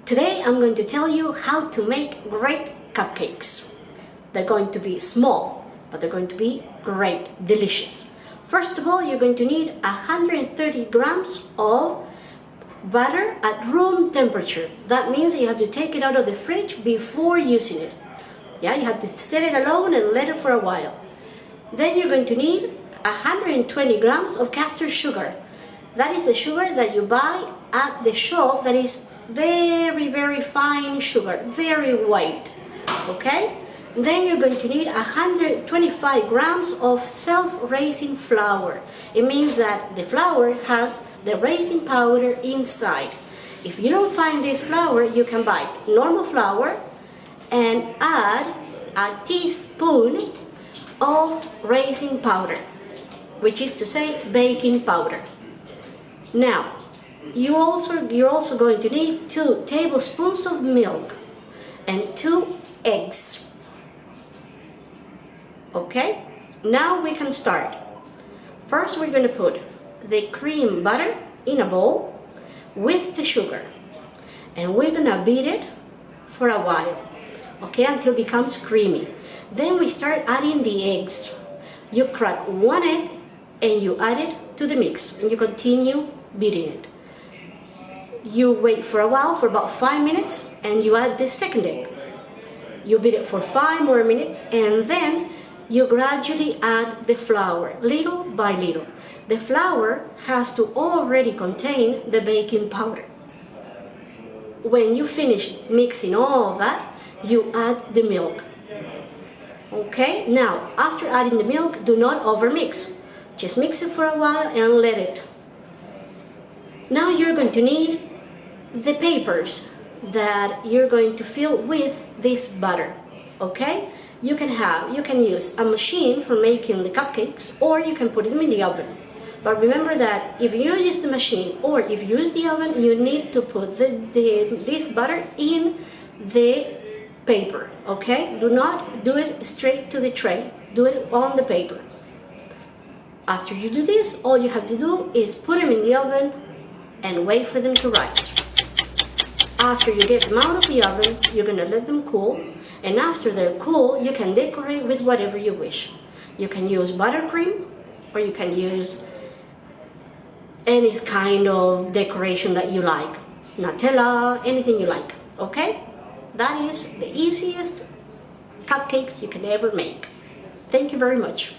Today I'm going to tell you how to make great cupcakes. They're going to be small, but they're going to be great, delicious. First of all, you're going to need 130 grams of butter at room temperature. That means you have to take it out of the fridge before using it. Yeah, you have to set it alone and let it for a while. Then you're going to need 120 grams of castor sugar. That is the sugar that you buy at the shop that is very, very fine sugar, very white, okay? Then you're going to need 125 grams of self-raising flour. It means that the flour has the raising powder inside. If you don't find this flour, you can buy normal flour and add a teaspoon of raising powder, which is to say baking powder. Now, you're also going to need 2 tablespoons of milk and 2 eggs. Okay, now we can start. First, we're going to put the cream butter in a bowl with the sugar, and we're going to beat it for a while, okay, until it becomes creamy. Then we start adding the eggs. You crack 1 egg and you add it to the mix, and you continue beating it. You wait for a while, for about 5 minutes, and you add the second egg. You beat it for 5 more minutes, and then you gradually add the flour, little by little. The flour has to already contain the baking powder. When you finish mixing all that, you add the milk. Okay, now after adding the milk, do not overmix. Just mix it for a while and let it. Now you're going to need the papers that you're going to fill with this butter, okay? You can use a machine for making the cupcakes, or you can put them in the oven. But remember that if you use the machine or if you use the oven, you need to put this butter in the paper, okay? Do not do it straight to the tray. Do it on the paper. After you do this, all you have to do is put them in the oven and wait for them to rise. After you get them out of the oven, you're going to let them cool. And after they're cool, you can decorate with whatever you wish. You can use buttercream, or you can use any kind of decoration that you like. Nutella, anything you like, okay? That is the easiest cupcakes you can ever make. Thank you very much.